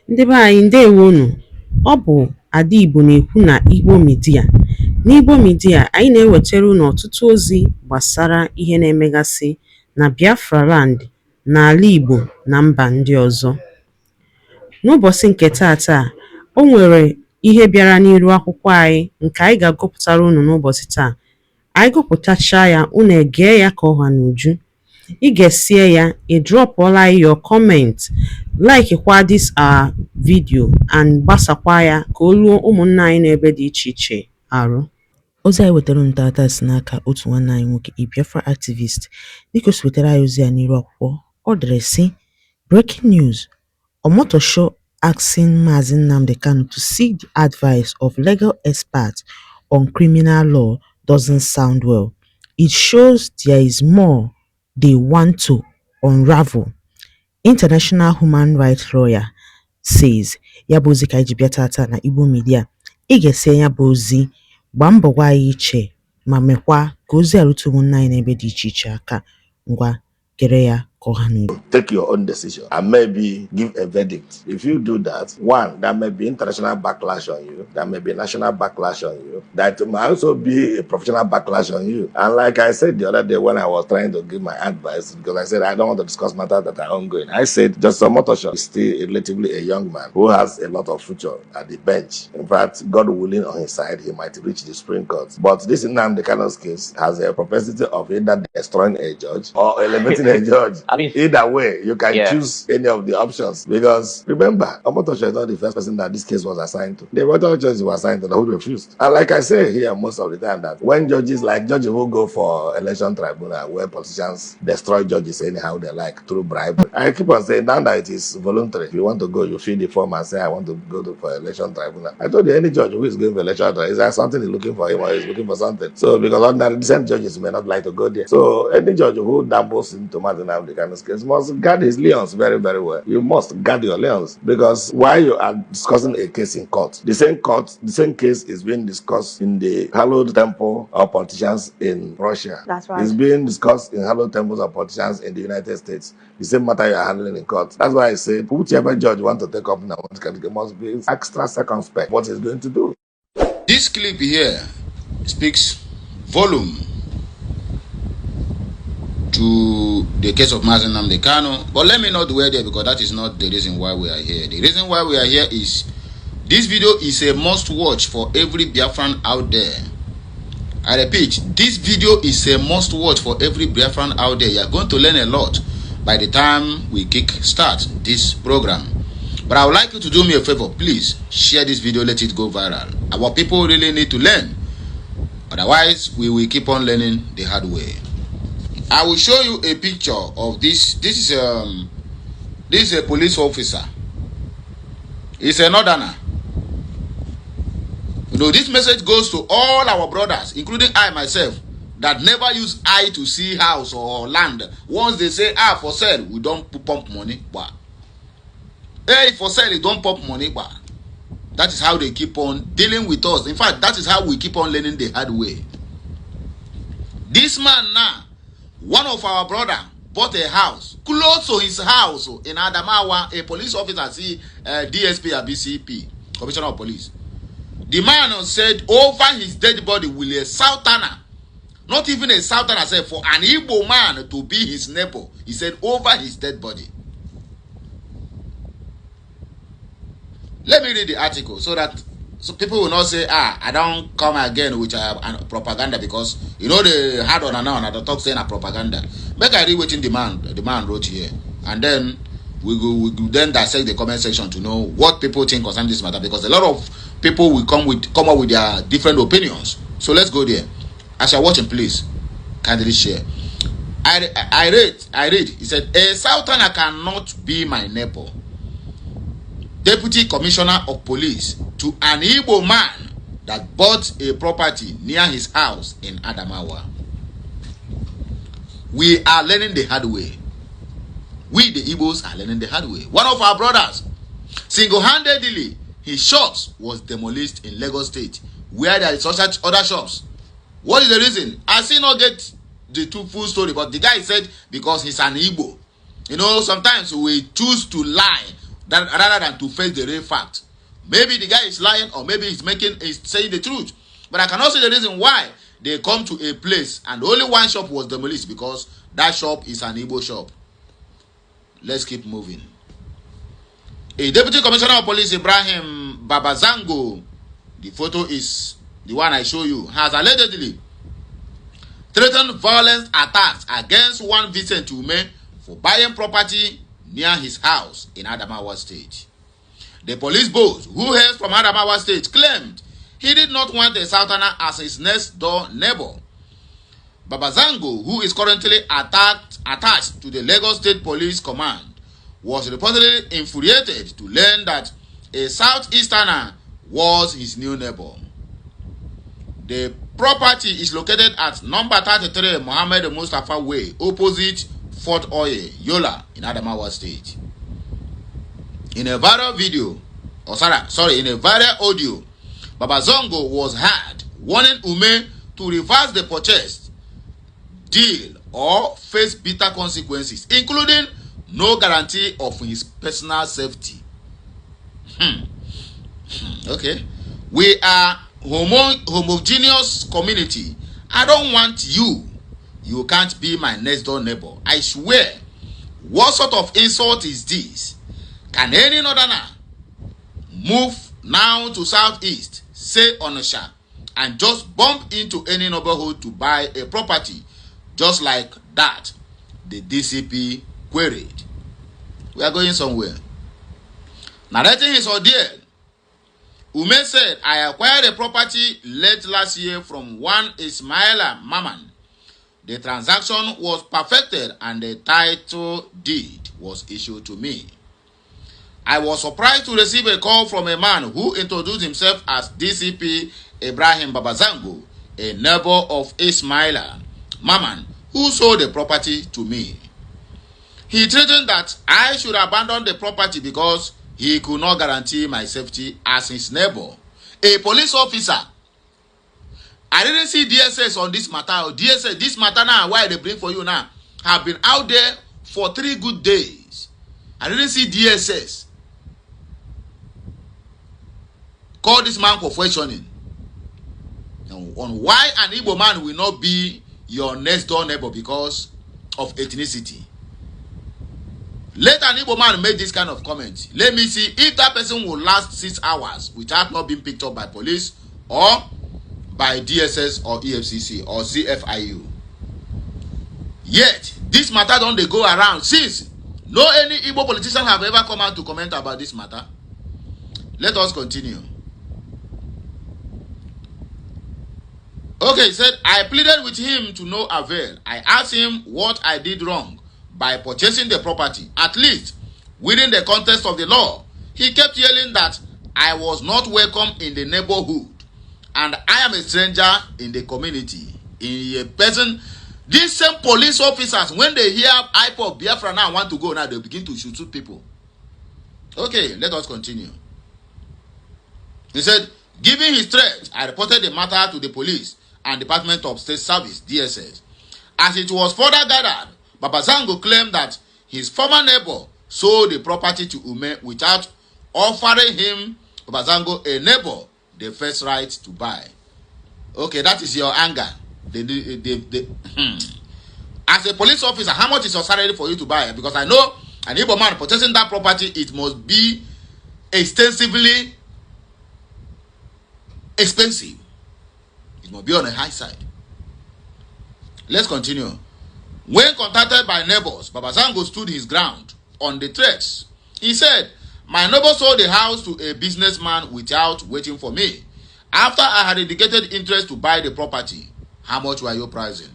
Ndị be anyị ndewonu. Ọ bụ Ada Igbo na-ekwu na Igbo Media. N'Igbo Media, anyị na-ewetara unu ọtụtụ ozi gbasara ihe na-emegasị na Biafra Land, n'ala Igbo na mba ndị ọzọ. N'ụbọchị nke taata, o nwere ihe bịara n'iru akwụkwọ anyị nke anyị ga-agụpụtara unu n'ụbọchị taa. Anyị gụpụtachaa ya, unu egee ya ka ọha n'uju. Ị ga-esie ya, ị drọpụọla your comment, like kwa this our video and gbasakwa ya ka o ruo ụmụnna anyị n'ebe dị iche iche arụ. Ozi anyị wetara unu tata si n'aka otu nwanne anyị nwoke, a Biafra activist. Dịka o si wetara anyị ozi ya n'iru akwụkwọ, ọ dere sị: Breaking news: Omotosho asking Mazi Nnamdi Kanu to seek the advice of legal experts on criminal law doesn't sound well. It shows there is more they want to unravel. International human rights lawyer says ya bụ ozi ka anyị ji bịa tata na Igbo Media. Ị ga-ese ya bụ ozi, gbaa mbọ gwa anyị iche ma mekwa ka ozi arụtụ ụmụnna anyị n'ebe dị iche iche aka. Ngwa gere ya ka ọha n'uru. Take your own decision and maybe give a verdict. If you do that, one, there may be international backlash on you, there may be national backlash on you, that might also be a professional backlash on you. And like I said the other day when I was trying to give my advice, because I said I don't want to discuss matters that are ongoing, I said just Omotosho is still relatively a young man who has a lot of future at the bench. In fact, God willing on his side, he might reach the Supreme Court. But this Nnamdi Kanu's case has a propensity of either destroying a judge or eliminating a judge. I mean, either way, you can choose any of the options. Because remember, Omotosho is not the first person that this case was assigned to. The other judges were assigned to who refused. And like I say here most of the time, that when judges who go for election tribunal, where politicians destroy judges anyhow they like through bribe, I keep on saying now that it is voluntary. If you want to go, you fill the form and say I want to go for election tribunal. I told you, any judge who is going for election tribunal, is there something he's looking for him or he's looking for something? So because ordinary decent judges may not like to go there. So any judge who dabbles into Nnamdi Kanu's case must guard his lions very, very well. You must guard your lions, because while you are discussing a case in court, the same case is being discussed in the hallowed temple of politicians in Russia. That's right. It's being discussed in hallowed temples of politicians in the United States. The same matter you are handling in court. That's why I said, whichever judge want to take up now must be extra circumspect what he's going to do. This clip here speaks volume to the case of Mazi Nnamdi Kanu, but let me not dwell there, because that is not the reason why we are here. The reason why we are here is this video is a must watch for every Biafran out there. I repeat, this video is a must watch for every Biafran out there. You are going to learn a lot by the time we kick start this program. But I would like you to do me a favor. Please share this video, let it go viral. Our people really need to learn. Otherwise, we will keep on learning the hard way. I will show you a picture of this. This is a police officer. He's a northerner. You know, this message goes to all our brothers, including I myself, that never use eye to see house or land. Once they say, for sale, we don't pump money. But hey, for sale, you don't pump money. But that is how they keep on dealing with us. In fact, that is how we keep on learning the hard way. This man now, one of our brother, bought a house close to his house in Adamawa. A police officer, see DSP or BCP, Commissioner of Police. The man said over his dead body will a Southerner, not even a Southerner, said for an Igbo man to be his neighbor. He said over his dead body. Let me read the article so that people will not say, I don't come again with propaganda, because you know they had on and on at the talk saying a propaganda. Make I read what the man wrote here, and then we go then dissect the comment section to know what people think concerning this matter, because a lot of people will come up with their different opinions. So let's go there. As you're watching, please kindly share. I read. He said, a Southerner cannot be my neighbor. Deputy Commissioner of Police to an Igbo man that bought a property near his house in Adamawa. We are learning the hard way. We, the Igbos, are learning the hard way. One of our brothers, single-handedly, his shops was demolished in Lagos State, where there is such other shops. What is the reason? I still not get the full story, but the guy said because he's an Igbo. You know, sometimes we choose to lie rather than to face the real fact. Maybe the guy is lying, or maybe he's saying the truth. But I cannot see the reason why they come to a place and only one shop was demolished, because that shop is an Igbo shop. Let's keep moving. A Deputy Commissioner of Police, Ibrahim Babazango, the photo is the one I show you, has allegedly threatened violent attacks against one Vincent Ume for buying property near his house in Adamawa State. The police boss, who hails from Adamawa State, claimed he did not want a Southerner as his next door neighbor. Babazango, who is currently attached to the Lagos State Police Command, was reportedly infuriated to learn that a Southeasterner was his new neighbor. The property is located at number 33 Mohammed Mustafa Way, opposite Fort Oye, Yola, in Adamawa State. In a viral audio, Babazango was heard warning Ume to reverse the purchase deal or face bitter consequences, including no guarantee of his personal safety. Okay. We are homogeneous community. I don't want you. You can't be my next door neighbor. I swear. What sort of insult is this? Can any northerner move now to southeast, say Onitsha, and just bump into any neighborhood to buy a property just like that? The DCP queried. We are going somewhere. Narrating his ordeal, Ume said, I acquired a property late last year from one Ismaila Maman. The transaction was perfected and the title deed was issued to me. I was surprised to receive a call from a man who introduced himself as DCP Ibrahim Babazango, a neighbor of Ismaila Maman, who sold the property to me. He threatened that I should abandon the property because he could not guarantee my safety as his neighbor. A police officer. I didn't see DSS on this matter. DSS, this matter now, why they bring for you now, have been out there for 3 good days. I didn't see DSS call this man for questioning on why an Igbo man will not be your next door neighbor because of ethnicity. Let an Igbo man make this kind of comment. Let me see if that person will last 6 hours without not being picked up by police or by DSS or EFCC or CFIU. Yet, this matter don't they go around since no any Igbo politician have ever come out to comment about this matter. Let us continue. Okay, he said, I pleaded with him to no avail. I asked him what I did wrong by purchasing the property, at least within the context of the law. He kept yelling that I was not welcome in the neighborhood and I am a stranger in the community. In a person, these same police officers, when they hear IPOB Biafra now want to go, now they begin to shoot people. Okay, let us continue. He said, given his threat, I reported the matter to the police and Department of State Service, DSS. As it was further gathered, Babazango claimed that his former neighbor sold the property to Ume without offering him, Babazango, a neighbor, the first right to buy. Okay, that is your anger. As a police officer, how much is your salary for you to buy? Because I know an Igbo man purchasing that property, it must be extensively expensive. It must be on the high side. Let's continue. When contacted by neighbors, Babazango stood his ground on the threats. He said, my neighbor sold the house to a businessman without waiting for me. After I had indicated interest to buy the property, how much were you pricing?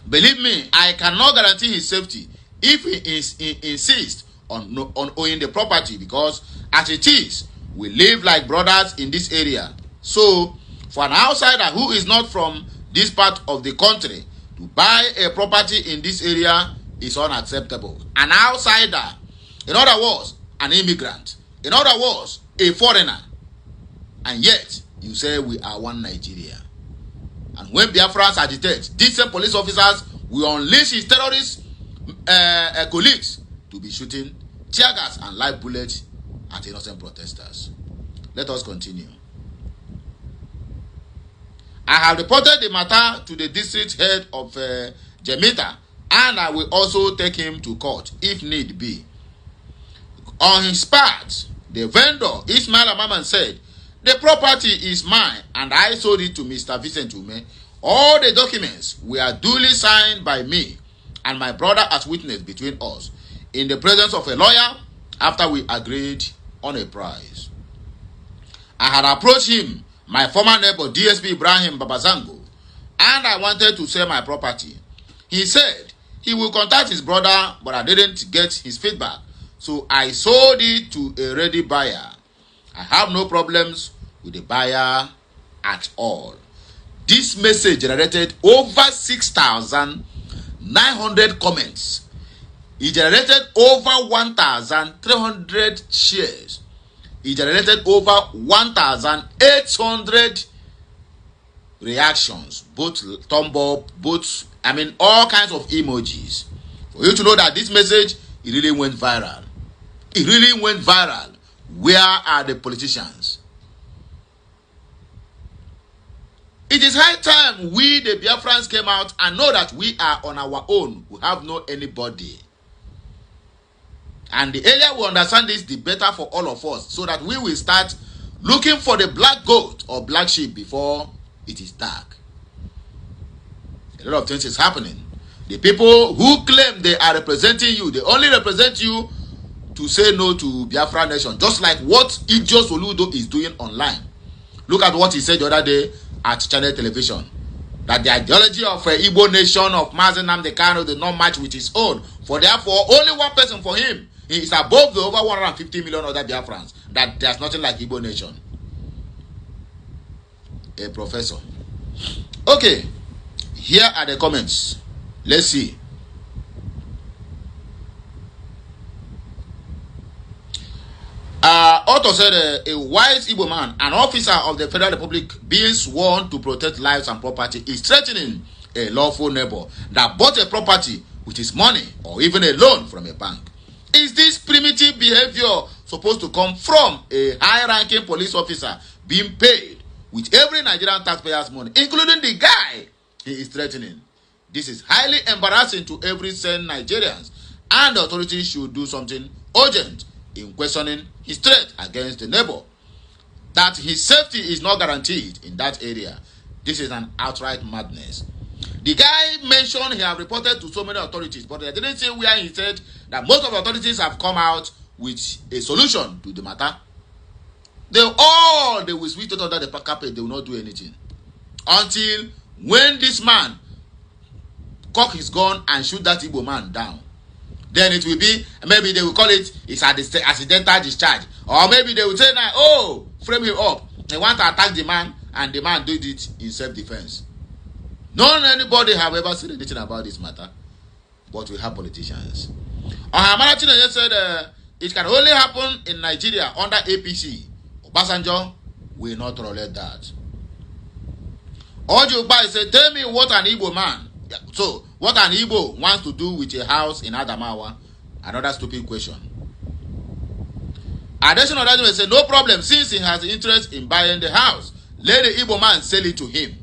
Believe me, I cannot guarantee his safety if he insists on owning the property, because as it is, we live like brothers in this area. So, for an outsider who is not from this part of the country to buy a property in this area is unacceptable. An outsider, in other words, an immigrant, in other words, a foreigner. And yet, you say we are one Nigeria. And when Biafrans agitate, these same police officers will unleash his terrorist colleagues to be shooting tear gas and live bullets at innocent protesters. Let us continue. I have reported the matter to the district head of Jemita, and I will also take him to court if need be. On his part, the vendor, Ismail Amaman, said, the property is mine and I sold it to Mr. Vincent Ume. All the documents were duly signed by me and my brother as witness between us in the presence of a lawyer after we agreed on a price. I had approached him, my former neighbor DSP Ibrahim Babazango, and I wanted to sell my property. He said he will contact his brother, but I didn't get his feedback, so I sold it to a ready buyer. I have no problems with the buyer at all. This message generated over 6,900 comments. It generated over 1,300 shares. It generated over 1,800 reactions, both thumb up, all kinds of emojis. For you to know that this message, it really went viral. It really went viral. Where are the politicians? It is high time we, the Biafrans, came out and know that we are on our own. We have no anybody. And the earlier we understand this, the better for all of us, so that we will start looking for the black goat or black sheep before it is dark. A lot of things is happening. The people who claim they are representing you, they only represent you to say no to Biafra nation, just like what Ijo Soludo is doing online. Look at what he said the other day at Channel Television, that the ideology of Igbo nation of Nnamdi Kanu did not match with his own. For therefore, only one person for him, he is above the over 150 million other Biafrans, that there's nothing like Igbo nation. A professor. Okay, here are the comments. Let's see. Otto said, a wise Igbo man, an officer of the Federal Republic being sworn to protect lives and property, is threatening a lawful neighbor that bought a property with his money or even a loan from a bank. Is this primitive behavior supposed to come from a high-ranking police officer being paid with every Nigerian taxpayer's money, including the guy he is threatening? This is highly embarrassing to every sane Nigerians, and the authorities should do something urgent in questioning his threat against the neighbor. That his safety is not guaranteed in that area. This is an outright madness. The guy mentioned he have reported to so many authorities, but they didn't say where. He said that most of the authorities have come out with a solution to the matter. They will sweep it under the carpet. They will not do anything until when this man cock his gun and shoot that Igbo man down. Then it will be, maybe they will call it, it's accidental discharge. Or maybe they will say, oh, frame him up. They want to attack the man, and the man did it in self-defense. None anybody have ever said anything about this matter. But we have politicians. Hamara Chinenye said, it can only happen in Nigeria under APC. Obasanjo will not tolerate that. Ojo Bai said, tell me what an Igbo man. So, what an Igbo wants to do with a house in Adamawa? Another stupid question. Additional argument said, no problem, since he has interest in buying the house, let the Igbo man sell it to him.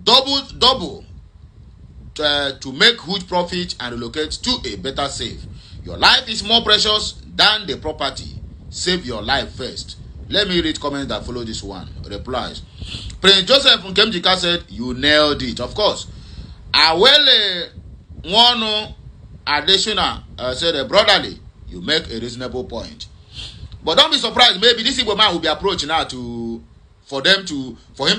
Double to make huge profit and relocate to a better safe. Your life is more precious than the property. Save your life first. Let me read comments that follow this one. Replies. Prince Joseph from Kemjika said, you nailed it. Of course. Awele Nwonu Adesina said, brotherly, you make a reasonable point. But don't be surprised, maybe this Igbo man will be approached now for him to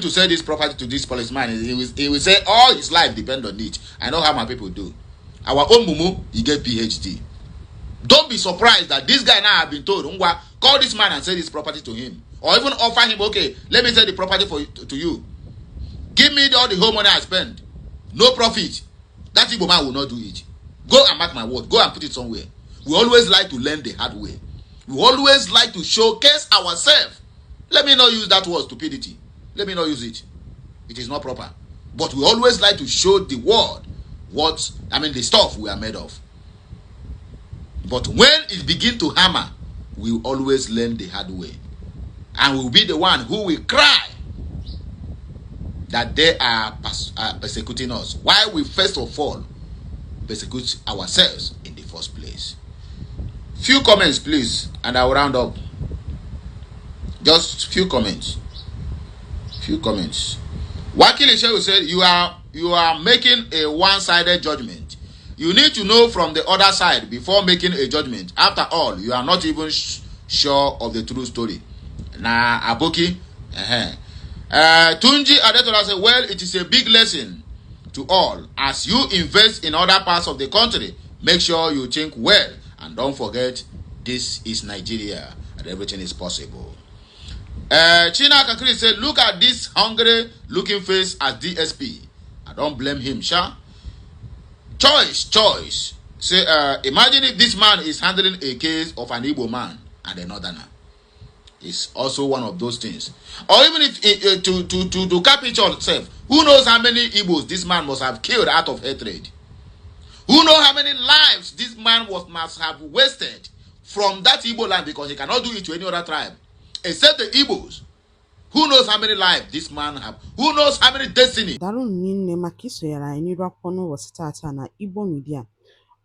sell this property to this policeman. He will say all his life depends on it. I know how my people do. Our own Mumu, he get PhD. Don't be surprised that this guy now have been told, call this man and sell this property to him. Or even offer him, okay, let me sell the property to you. Give me all the whole money I spend. No profit. That Igbo man will not do it. Go and mark my word. Go and put it somewhere. We always like to learn the hard way. We always like to showcase ourselves. Let me not use that word stupidity. Let me not use it. It is not proper. But we always like to show the world the stuff we are made of. But when it begins to hammer, we will always learn the hard way. And we'll be the one who will cry that they are persecuting us. Why we first of all persecute ourselves in the first place. Few comments, please, and I'll round up. Just few comments. Few comments. Wakili Shehu said, you are making a one-sided judgment. You need to know from the other side before making a judgment. After all, you are not even sure of the true story. Na Aboki. Tunji Adetola said, well, it is a big lesson to all. As you invest in other parts of the country, make sure you think well and don't forget this is Nigeria and everything is possible. China Kakri said, look at this hungry looking face as DSP. I don't blame him, sha. Choice. Say, imagine if this man is handling a case of an Igbo man and a northerner. It's also one of those things. Or even if to cap it yourself, who knows how many Igbos this man must have killed out of hatred? Who knows how many lives this man must have wasted from that Igbo land, because he cannot do it to any other tribe except the Igbos. Who knows how many lives this man have? Who knows how many destiny? Daalụ nne maka isonyere anyị n'iru akwụkwọ n'ụbọchị tata na Igbo Media.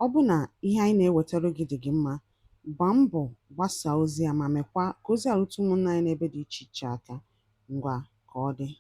Ọ bụ na ihe anyị na-ewetara gị dị gị mma, gbaa mbọ gbasaa ozi a ma mekwa ka ozi a rute ụmụnna anyị n'ebe dị iche iche aka. Ngwa ka ọ dị.